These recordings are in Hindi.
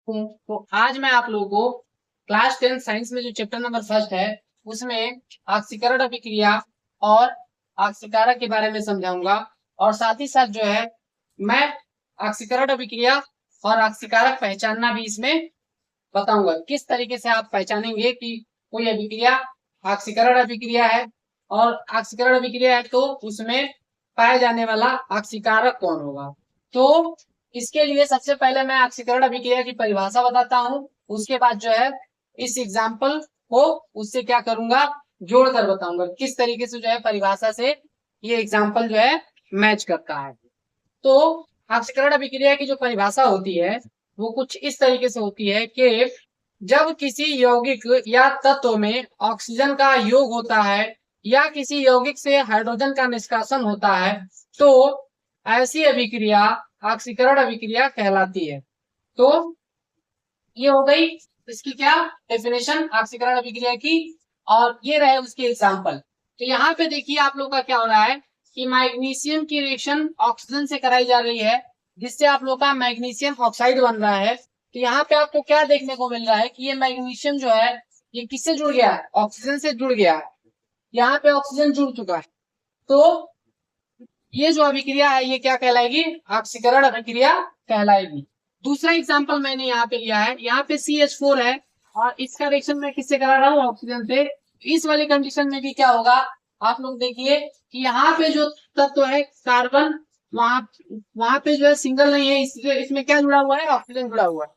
तो आज मैं आप लोगों को क्लास 10 साइंस में जो चैप्टर नंबर फर्स्ट है उसमें ऑक्सीकरण अभिक्रिया और ऑक्सीकारक के बारे में समझाऊंगा। और साथ ही साथ जो है मैं ऑक्सीकरण अभिक्रिया और ऑक्सीकारक पहचानना भी इसमें बताऊंगा। किस तरीके से आप पहचानेंगे कि कोई अभिक्रिया ऑक्सीकरण अभिक्रिया है और ऑक्सीकरण अभिक्रिया है तो उसमें पाया जाने वाला ऑक्सीकारक कौन होगा। तो इसके लिए सबसे पहले मैं ऑक्सीकरण अभिक्रिया की परिभाषा बताता हूँ। उसके बाद जो है इस एग्जाम्पल को उससे क्या करूंगा, जोड़कर बताऊंगा किस तरीके से जो है परिभाषा से ये एग्जाम्पल जो है मैच करता है। तो ऑक्सीकरण अभिक्रिया की जो परिभाषा होती है वो कुछ इस तरीके से होती है कि जब किसी यौगिक या तत्व में ऑक्सीजन का योग होता है या किसी यौगिक से हाइड्रोजन का निष्कासन होता है तो ऐसी अभिक्रिया ऑक्सीकरण अभिक्रिया कहलाती है। तो ये हो गई इसकी क्या डेफिनेशन ऑक्सीकरण अभिक्रिया की, और ये रहे उसके एग्जाम्पल। तो यहाँ पे देखिए आप लोग का क्या हो रहा है कि मैग्नीशियम की रिएक्शन ऑक्सीजन से कराई जा रही है जिससे आप लोग का मैग्नीशियम ऑक्साइड बन रहा है। तो यहाँ पे आपको क्या देखने को मिल रहा है कि ये मैग्नीशियम जो है ये किससे जुड़ गया है, ऑक्सीजन से जुड़ गया है। यहाँ पे ऑक्सीजन जुड़ चुका है तो ये जो अभिक्रिया है ये क्या कहलाएगी, ऑक्सीकरण अभिक्रिया कहलाएगी। दूसरा एग्जांपल मैंने यहाँ पे लिया है, यहाँ पे CH4 है और इसका रिएक्शन मैं किससे करा रहा हूँ, ऑक्सीजन से। इस वाली कंडीशन में भी क्या होगा, आप लोग देखिए कि यहाँ पे जो तत्व है कार्बन वहां पे जो है सिंगल नहीं है, इसलिए इसमें क्या जुड़ा हुआ है, ऑक्सीजन जुड़ा हुआ है।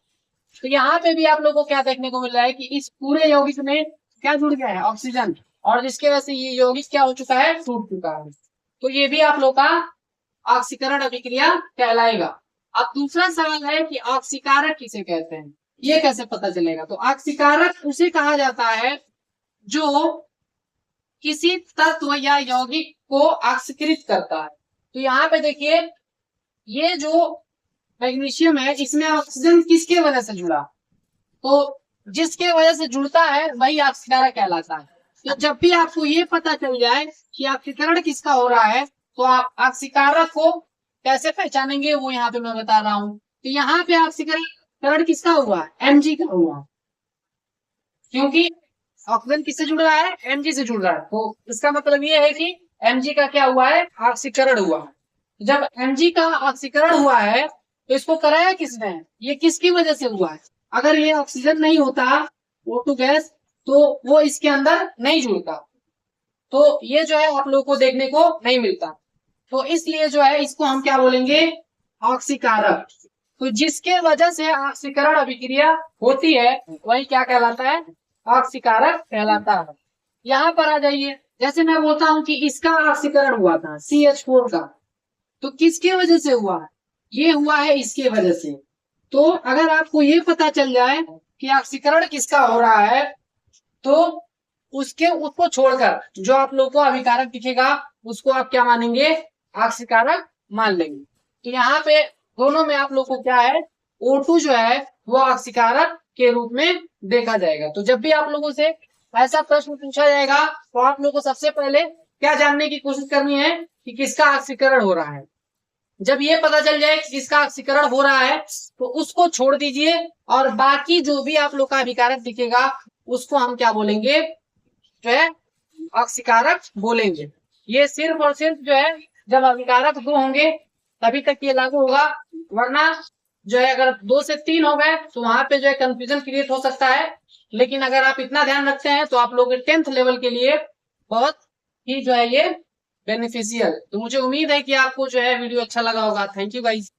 तो यहाँ पे भी आप लोग को क्या देखने को मिल रहा है कि इस पूरे यौगिक में क्या जुड़ गया है, ऑक्सीजन, और जिसकी वजह से ये यौगिक क्या हो चुका है, टूट चुका है। तो ये भी आप लोग का ऑक्सीकरण अभिक्रिया कहलाएगा। अब दूसरा सवाल है कि ऑक्सीकारक किसे कहते हैं, ये कैसे पता चलेगा। तो ऑक्सीकारक उसे कहा जाता है जो किसी तत्व या यौगिक को ऑक्सीकृत करता है। तो यहाँ पे देखिए ये जो मैग्नीशियम है इसमें ऑक्सीजन किसके वजह से जुड़ा, तो जिसके वजह से जुड़ता है वही ऑक्सीकारक कहलाता है। तो जब भी आपको ये पता चल जाए कि ऑक्सीकरण किसका हो रहा है तो आप ऑक्सीकारक को कैसे पहचानेंगे वो यहाँ पे मैं बता रहा हूँ। तो यहाँ पे ऑक्सीकरण किसका हुआ है, Mg का हुआ, क्योंकि ऑक्सीजन किससे जुड़ रहा है, Mg से जुड़ रहा है। तो इसका मतलब ये है कि Mg का क्या हुआ है, ऑक्सीकरण हुआ है। जब Mg का ऑक्सीकरण हुआ है तो इसको कराया किसने, ये किसकी वजह से हुआ है। अगर ये ऑक्सीजन नहीं होता O2 गैस तो वो इसके अंदर नहीं जुड़ता, तो ये जो है आप लोगों को देखने को नहीं मिलता। तो इसलिए जो है इसको हम क्या बोलेंगे, ऑक्सीकारक। तो जिसके वजह से ऑक्सीकरण अभिक्रिया होती है वही क्या कहलाता है, ऑक्सीकारक कहलाता है। यहाँ पर आ जाइए, जैसे मैं बोलता हूँ कि इसका ऑक्सीकरण हुआ था CH4 का, तो किसके वजह से हुआ है, ये हुआ है इसके वजह से। तो अगर आपको ये पता चल जाए कि ऑक्सीकरण किसका हो रहा है तो उसको छोड़कर जो आप लोग को अभिकारक दिखेगा उसको आप क्या मानेंगे, ऑक्सीकारक मान लेंगे। तो यहाँ पे दोनों में आप लोग को क्या है, O2 जो है वो ऑक्सीकारक के रूप में देखा जाएगा। तो जब भी आप लोगों से ऐसा प्रश्न पूछा जाएगा तो आप लोग को सबसे पहले क्या जानने की कोशिश करनी है कि किसका ऑक्सीकरण हो रहा है। जब ये पता चल जाए कि किसका ऑक्सीकरण हो रहा है तो उसको छोड़ दीजिए और बाकी जो भी आप लोग का अभिकारक दिखेगा उसको हम क्या बोलेंगे, जो है ऑक्सीकारक बोलेंगे। ये सिर्फ और सिर्फ जो है जब अभिकारक 2 होंगे तभी तक ये लागू होगा, वरना जो है अगर 2 से 3 हो गए तो वहां पे जो है कंफ्यूजन क्रिएट हो सकता है। लेकिन अगर आप इतना ध्यान रखते हैं तो आप लोग 10th लेवल के लिए बहुत ही जो है ये बेनिफिशियल। तो मुझे उम्मीद है कि आपको जो है वीडियो अच्छा लगा होगा। Thank you guys.